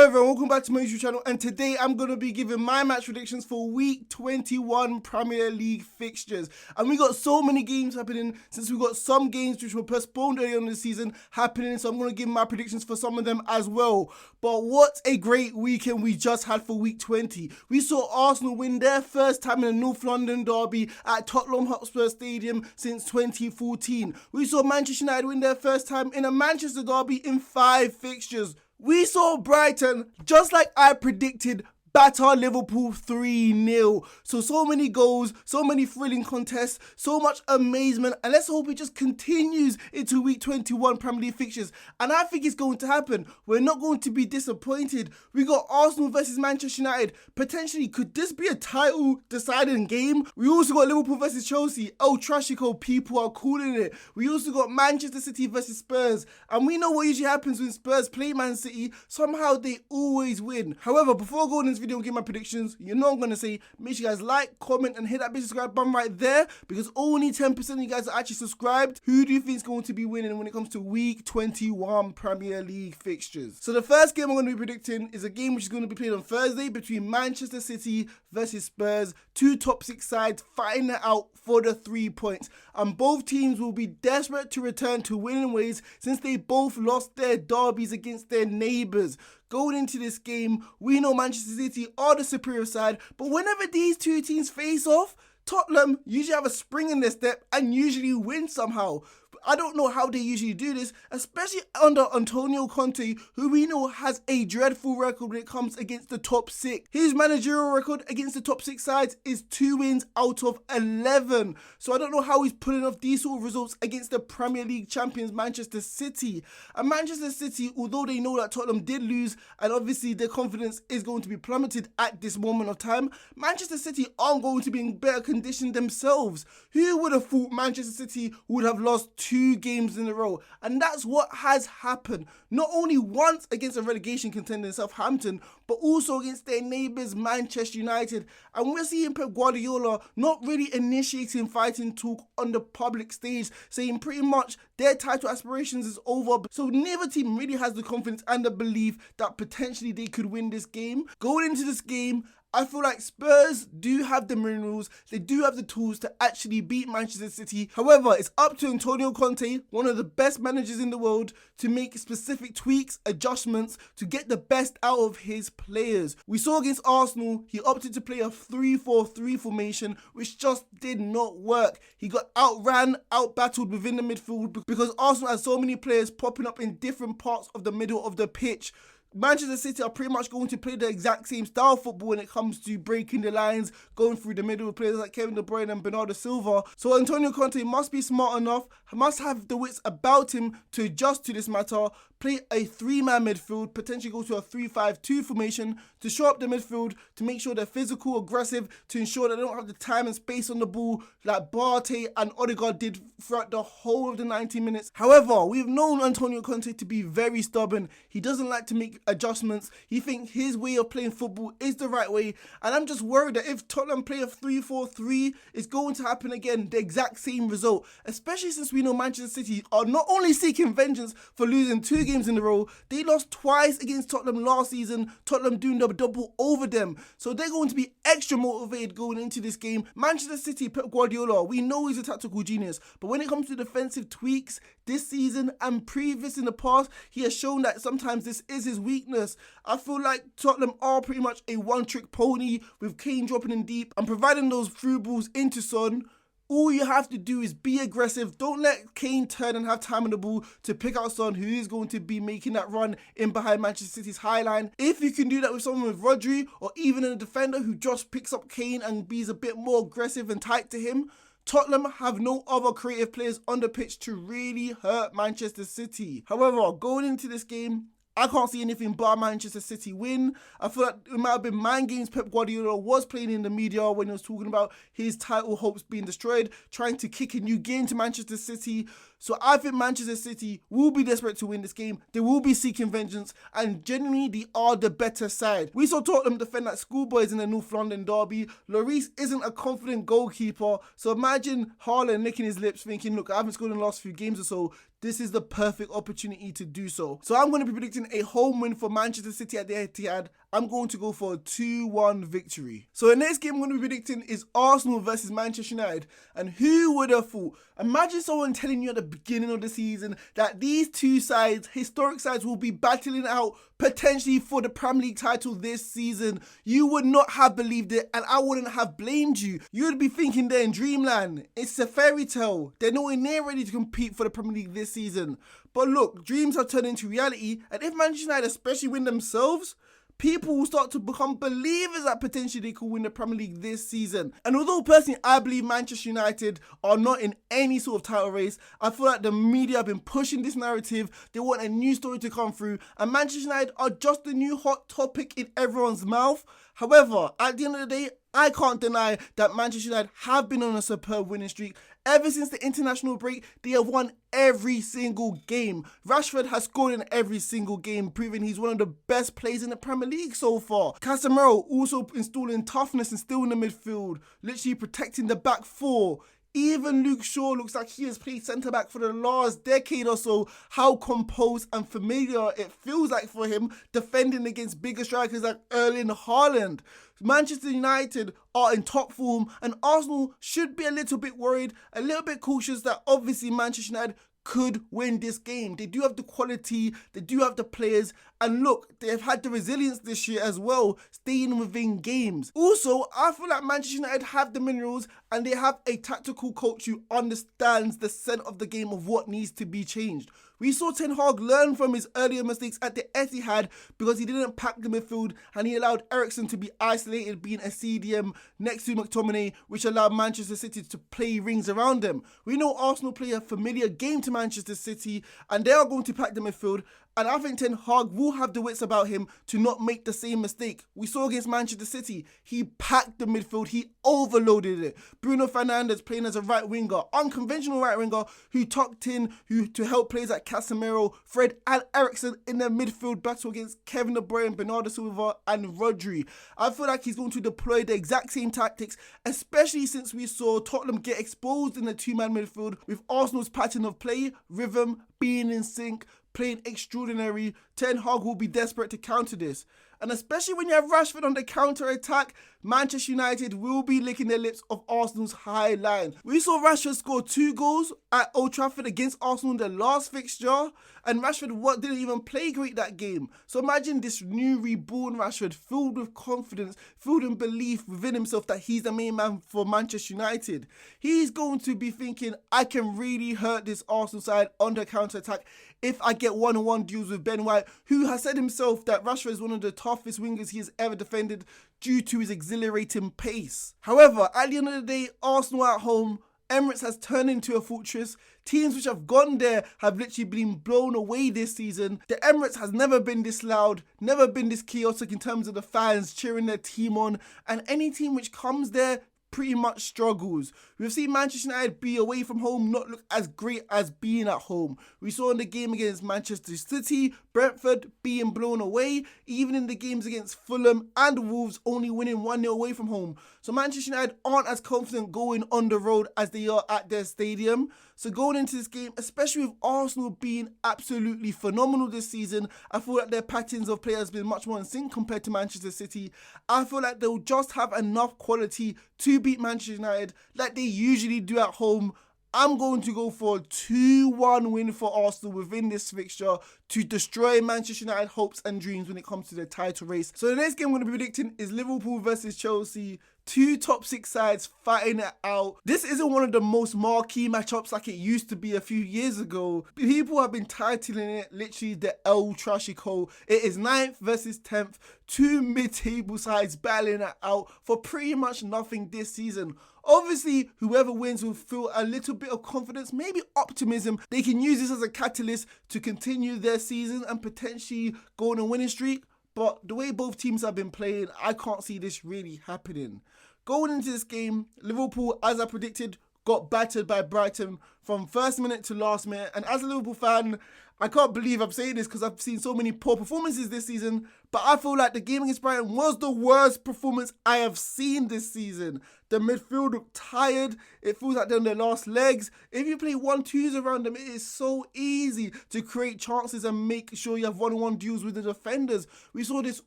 Hello everyone, welcome back to my YouTube channel, and today I'm going to be giving my match predictions for week 21 Premier League fixtures. And we got so many games happening, since we got some games which were postponed earlier in the season happening, so I'm going to give my predictions for some of them as well. But what a great weekend we just had for week 20. We saw Arsenal win their first time in a North London derby at Tottenham Hotspur Stadium since 2014. We saw Manchester United win their first time in a Manchester derby in 5 fixtures. We saw Brighton, just like I predicted, batter Liverpool 3-0. So many goals, so many thrilling contests, so much amazement, and let's hope it just continues into week 21 Premier League fixtures. And I think it's going to happen. We're not going to be disappointed. We got Arsenal versus Manchester United. Potentially, could this be a title deciding game? We also got Liverpool versus Chelsea. Oh, Trashico, people are calling it. We also got Manchester City versus Spurs. And we know what usually happens when Spurs play Man City. Somehow they always win. However, before going into this video and give my predictions, you know I'm going to say, make sure you guys like, comment, and hit that big subscribe button right there, because only 10% of you guys are actually subscribed. Who do you think is going to be winning when it comes to week 21 Premier League fixtures? So the first game I'm going to be predicting is a game which is going to be played on Thursday between Manchester City versus Spurs. Two top 6 sides fighting it out for the 3 points, and both teams will be desperate to return to winning ways since they both lost their derbies against their neighbours. Going into this game, we know Manchester City are the superior side, but whenever these two teams face off, Tottenham usually have a spring in their step and usually win somehow. I don't know how they usually do this, especially under Antonio Conte, who we know has a dreadful record when it comes against the top 6. His managerial record against the top 6 sides is 2 wins out of 11. So I don't know how he's pulling off these sort of results against the Premier League champions Manchester City. And Manchester City, although they know that Tottenham did lose, and obviously their confidence is going to be plummeted at this moment of time, Manchester City aren't going to be in better condition themselves. Who would have thought Manchester City would have lost 2 games in a row? And that's what has happened. Not only once against a relegation contender in Southampton, but also against their neighbours Manchester United. And we're seeing Pep Guardiola not really initiating fighting talk on the public stage, saying pretty much their title aspirations is over. So neither team really has the confidence and the belief that potentially they could win this game. Going into this game, I feel like Spurs do have the minerals, they do have the tools to actually beat Manchester City. However, it's up to Antonio Conte, one of the best managers in the world, to make specific tweaks, adjustments to get the best out of his players. We saw against Arsenal, he opted to play a 3-4-3 formation, which just did not work. He got outran, outbattled within the midfield because Arsenal has so many players popping up in different parts of the middle of the pitch. Manchester City are pretty much going to play the exact same style of football when it comes to breaking the lines, going through the middle with players like Kevin De Bruyne and Bernardo Silva. So Antonio Conte must be smart enough, must have the wits about him to adjust to this matter, play a 3-man midfield, potentially go to a 3-5-2 formation to show up the midfield, to make sure they're physical, aggressive, to ensure that they don't have the time and space on the ball like Partey and Odegaard did throughout the whole of the 90 minutes. However, we've known Antonio Conte to be very stubborn. He doesn't like to make adjustments. He thinks his way of playing football is the right way, and I'm just worried that if Tottenham play a 3-4-3, it's going to happen again, the exact same result, especially since we know Manchester City are not only seeking vengeance for losing 2 games in a row, they lost twice against Tottenham last season, Tottenham doing the double over them, so they're going to be extra motivated going into this game. Manchester City, Pep Guardiola, we know he's a tactical genius, but when it comes to defensive tweaks this season and previous in the past, he has shown that sometimes this is his weakness. I feel like Tottenham are pretty much a one-trick pony, with Kane dropping in deep and providing those through balls into Son. All you have to do is be aggressive. Don't let Kane turn and have time on the ball to pick out Son, who is going to be making that run in behind Manchester City's high line. If you can do that with someone with Rodri, or even a defender who just picks up Kane and be a bit more aggressive and tight to him, Tottenham have no other creative players on the pitch to really hurt Manchester City. However, going into this game, I can't see anything but Manchester City win. I feel like it might have been mind games Pep Guardiola was playing in the media when he was talking about his title hopes being destroyed, trying to kick a new game into Manchester City. So I think Manchester City will be desperate to win this game. They will be seeking vengeance, and genuinely they are the better side. We saw Tottenham defend like schoolboys in the North London derby. Lloris isn't a confident goalkeeper, so imagine Haaland licking his lips thinking, look, I haven't scored in the last few games or so. this is the perfect opportunity to do so. So I'm going to be predicting a home win for Manchester City at the Etihad. I'm going to go for a 2-1 victory. So the next game I'm going to be predicting is Arsenal versus Manchester United. And who would have thought? Imagine someone telling you at the beginning of the season that these two sides, historic sides, will be battling out potentially for the Premier League title this season. You would not have believed it, and I wouldn't have blamed you. You would be thinking they're in dreamland. It's a fairy tale. They're nowhere near ready to compete for the Premier League this season. But look, dreams have turned into reality, and if Manchester United especially win themselves, people will start to become believers that potentially they could win the Premier League this season. And although personally I believe Manchester United are not in any sort of title race, I feel like the media have been pushing this narrative. They want a new story to come through, and Manchester United are just the new hot topic in everyone's mouth. However, at the end of the day, I can't deny that Manchester United have been on a superb winning streak. Ever since the international break, they have won every single game. Rashford has scored in every single game, proving he's one of the best players in the Premier League so far. Casemiro also installing toughness and still in the midfield, literally protecting the back four. Even Luke Shaw looks like he has played centre-back for the last decade or so. How composed and familiar it feels like for him defending against bigger strikers like Erling Haaland. Manchester United are in top form, and Arsenal should be a little bit worried, a little bit cautious that obviously Manchester United could win this game. They do have the quality, they do have the players, and look, they've had the resilience this year as well, staying within games. Also, I feel like Manchester United have the minerals and they have a tactical coach who understands the scent of the game of what needs to be changed. We saw Ten Hag learn from his earlier mistakes at the Etihad because he didn't pack the midfield and he allowed Eriksen to be isolated, being a CDM next to McTominay, which allowed Manchester City to play rings around them. We know Arsenal play a familiar game to Manchester City and they are going to pack the midfield, and I think Ten Hag will have the wits about him to not make the same mistake. We saw against Manchester City, he packed the midfield, he overloaded it. Bruno Fernandes playing as a right winger, unconventional right winger, who tucked in to help players like Casemiro, Fred and Eriksen in the midfield battle against Kevin De Bruyne, Bernardo Silva and Rodri. I feel like he's going to deploy the exact same tactics, especially since we saw Tottenham get exposed in the two-man midfield with Arsenal's pattern of play, rhythm, being in sync, playing extraordinary. Ten Hag will be desperate to counter this. And especially when you have Rashford on the counter-attack, Manchester United will be licking their lips of Arsenal's high line. We saw Rashford score 2 goals at Old Trafford against Arsenal in the last fixture, and Rashford didn't even play great that game. So imagine this new reborn Rashford, filled with confidence, filled in belief within himself that he's the main man for Manchester United. He's going to be thinking, I can really hurt this Arsenal side on the counter-attack if I get one-on-one deals with Ben White, who has said himself that Rashford is one of the toughest wingers he has ever defended due to his exhilarating pace. However, at the end of the day, Arsenal at home, Emirates has turned into a fortress. Teams which have gone there have literally been blown away this season. The Emirates has never been this loud, never been this chaotic in terms of the fans cheering their team on, and any team which comes there pretty much struggles. We've seen Manchester United be away from home not look as great as being at home. We saw in the game against Manchester City, Brentford being blown away, even in the games against Fulham and Wolves only winning 1-0 away from home. So Manchester United aren't as confident going on the road as they are at their stadium. So going into this game, especially with Arsenal being absolutely phenomenal this season, I feel like their patterns of play has been much more in sync compared to Manchester City. I feel like they'll just have enough quality to beat Manchester United like they usually do at home. I'm going to go for a 2-1 win for Arsenal within this fixture to destroy Manchester United hopes and dreams when it comes to the title race. So the next game I'm going to be predicting is Liverpool versus Chelsea. 2 top 6 sides fighting it out. This isn't one of the most marquee matchups like it used to be a few years ago. People have been titling it literally the El Tragico. It is 9th versus 10th. 2 mid-table sides battling it out for pretty much nothing this season. Obviously, whoever wins will feel a little bit of confidence, maybe optimism. They can use this as a catalyst to continue their season and potentially go on a winning streak. But the way both teams have been playing, I can't see this really happening. Going into this game, Liverpool, as I predicted, got battered by Brighton from first minute to last minute. And as a Liverpool fan, I can't believe I'm saying this because I've seen so many poor performances this season, but I feel like the game against Brighton was the worst performance I have seen this season. The midfield looked tired. It feels like they're on their last legs. If you play 1-2s around them, it is so easy to create chances and make sure you have one-on-one duels with the defenders. We saw this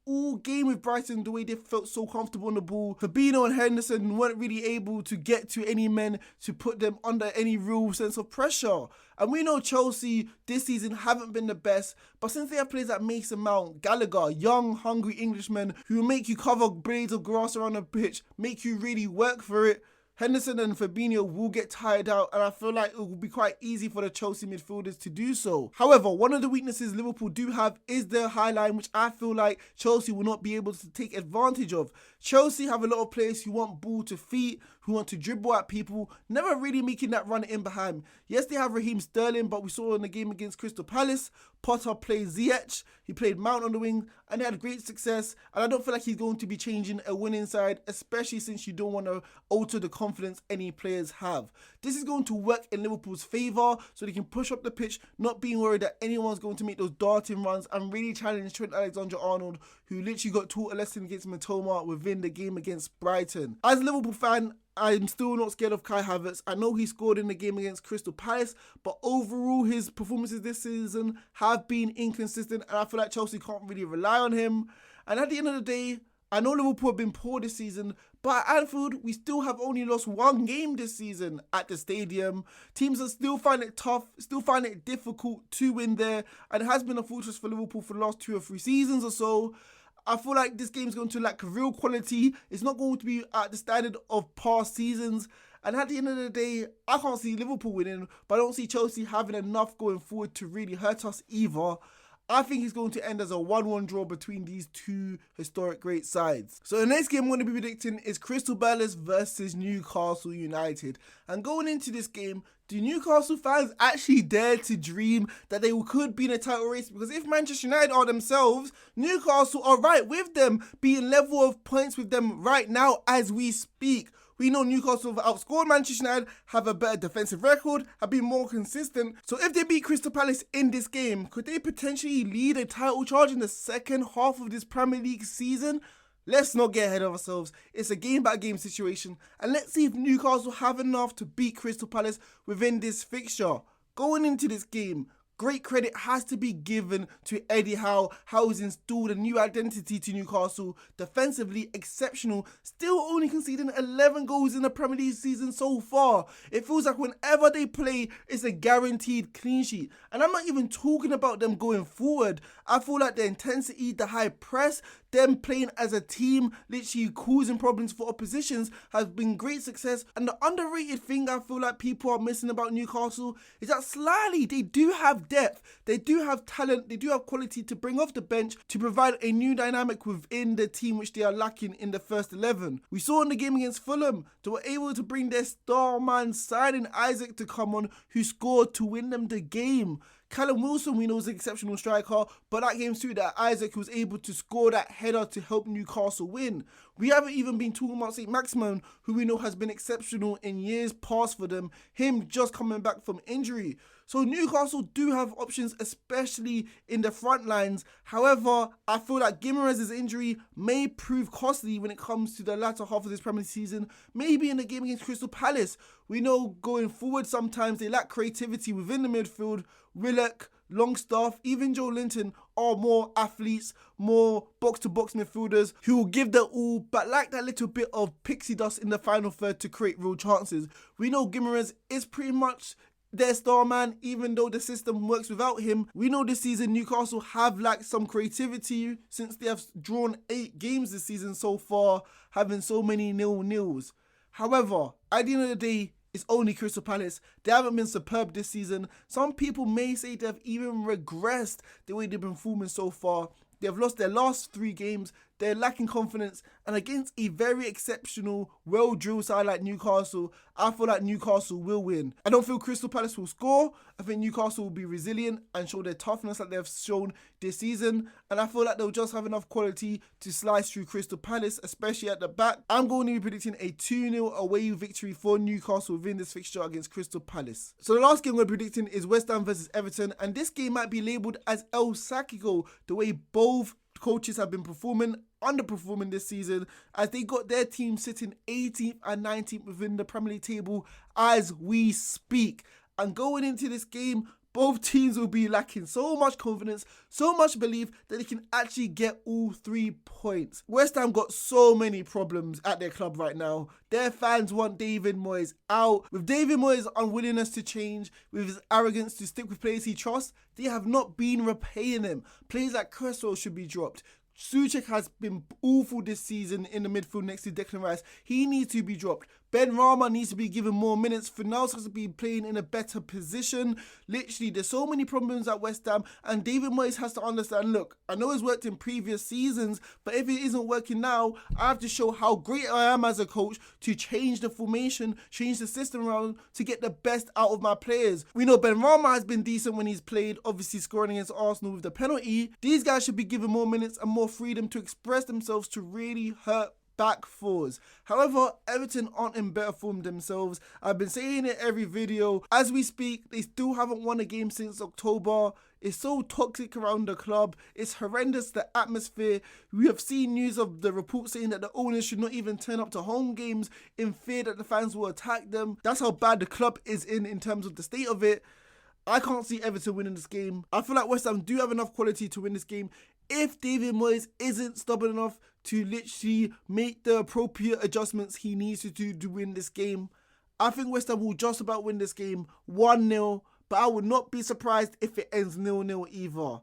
all game with Brighton, the way they felt so comfortable on the ball. Fabinho and Henderson weren't really able to get to any men to put them under any real sense of pressure. And we know Chelsea this season haven't been the best, but since they have players like Mason Mount, Gallagher, young, hungry Englishmen who make you cover blades of grass around the pitch, make you really work for it, Henderson and Fabinho will get tired out, and I feel like it will be quite easy for the Chelsea midfielders to do so. However, one of the weaknesses Liverpool do have is their high line, which I feel like Chelsea will not be able to take advantage of. Chelsea have a lot of players who want ball to feet, who want to dribble at people, never really making that run in behind. Yes, they have Raheem Sterling, but we saw in the game against Crystal Palace, Potter played Ziyech, he played Mount on the wing, and they had great success. And I don't feel like he's going to be changing a winning side, especially since you don't want to alter the confidence any players have. This is going to work in Liverpool's favour, so they can push up the pitch, not being worried that anyone's going to make those darting runs and really challenge Trent Alexander-Arnold, who literally got taught a lesson against Nottm within the game against Brighton. As a Liverpool fan, I'm still not scared of Kai Havertz. I know he scored in the game against Crystal Palace, but overall his performances this season have been inconsistent, and I feel like Chelsea can't really rely on him. And at the end of the day, I know Liverpool have been poor this season, but at Anfield, we still have only lost one game this season at the stadium. Teams are still finding it tough, still finding it difficult to win there, and it has been a fortress for Liverpool for the last 2 or 3 seasons or so. I feel like this game's going to lack real quality. It's not going to be at the standard of past seasons. And at the end of the day, I can't see Liverpool winning, but I don't see Chelsea having enough going forward to really hurt us either. I think it's going to end as a 1-1 draw between these two historic great sides. So the next game I'm going to be predicting is Crystal Palace versus Newcastle United. And going into this game, do Newcastle fans actually dare to dream that they could be in a title race? Because if Manchester United are themselves, Newcastle are right with them, being level of points with them right now as we speak. We know Newcastle have outscored Manchester United, have a better defensive record, have been more consistent. So if they beat Crystal Palace in this game, could they potentially lead a title charge in the second half of this Premier League season? Let's not get ahead of ourselves. It's a game-by-game situation. And let's see if Newcastle have enough to beat Crystal Palace within this fixture. Going into this game, great credit has to be given to Eddie Howe. Howe has installed a new identity to Newcastle. Defensively exceptional, still only conceding 11 goals in the Premier League season so far. It feels like whenever they play, it's a guaranteed clean sheet. And I'm not even talking about them going forward. I feel like the intensity, the high press, them playing as a team, literally causing problems for oppositions, has been great success. And the underrated thing I feel like people are missing about Newcastle is that slightly they do have depth, they do have talent, they do have quality to bring off the bench to provide a new dynamic within the team which they are lacking in the first 11. We saw in the game against Fulham, they were able to bring their star man signing Isaac to come on, who scored to win them the game. Callum Wilson, we know, is an exceptional striker, but that game suited that Isaac was able to score that header to help Newcastle win. We haven't even been talking about St. Maximin, who we know has been exceptional in years past for them, him just coming back from injury. So Newcastle do have options, especially in the front lines. However, I feel like Guimaraes' injury may prove costly when it comes to the latter half of this Premier League season, maybe in the game against Crystal Palace. We know going forward sometimes they lack creativity within the midfield. Willock, Longstaff, even Joe Linton are more athletes, more box-to-box midfielders who will give their all, but lack that little bit of pixie dust in the final third to create real chances. We know Guimaraes is pretty much their star man, even though the system works without him. We know this season Newcastle have lacked some creativity since they have drawn 8 games this season so far, having so many 0-0s. However, at the end of the day, it's only Crystal Palace. They haven't been superb this season. Some people may say they have even regressed the way they've been performing so far. They've lost their last 3 games. they're lacking confidence, and against a very exceptional, well-drilled side like Newcastle, I feel like Newcastle will win. I don't feel Crystal Palace will score. I think Newcastle will be resilient and show their toughness that they've shown this season, and I feel like they'll just have enough quality to slice through Crystal Palace, especially at the back. I'm going to be predicting a 2-0 away victory for Newcastle within this fixture against Crystal Palace. So the last game we're predicting is West Ham versus Everton, and this game might be labelled as El Sacico, the way both coaches have been underperforming this season, as they got their team sitting 18th and 19th within the Premier League table as we speak. And going into this game, both teams will be lacking so much confidence, so much belief that they can actually get all 3 points. West Ham got so many problems at their club right now. Their fans want David Moyes out. With David Moyes' unwillingness to change, with his arrogance to stick with players he trusts, they have not been repaying him. Players like Cresswell should be dropped. Soucek has been awful this season in the midfield next to Declan Rice. He needs to be dropped. Ben Rama needs to be given more minutes. Fornals has to be playing in a better position. Literally, there's so many problems at West Ham, and David Moyes has to understand, look, I know it's worked in previous seasons, but if it isn't working now, I have to show how great I am as a coach to change the formation, change the system around to get the best out of my players. We know Ben Rama has been decent when he's played, obviously scoring against Arsenal with the penalty. These guys should be given more minutes and more freedom to express themselves to really hurt back fours. However, Everton aren't in better form themselves. I've been saying it every video. As we speak, they still haven't won a game since October. It's so toxic around the club. It's horrendous, the atmosphere. We have seen news of the report saying that the owners should not even turn up to home games in fear that the fans will attack them. That's how bad the club is in terms of the state of it. I can't see Everton winning this game. I feel like West Ham do have enough quality to win this game if David Moyes isn't stubborn enough to literally make the appropriate adjustments he needs to do to win this game. I think West Ham will just about win this game 1-0, but I would not be surprised if it ends 0-0 either.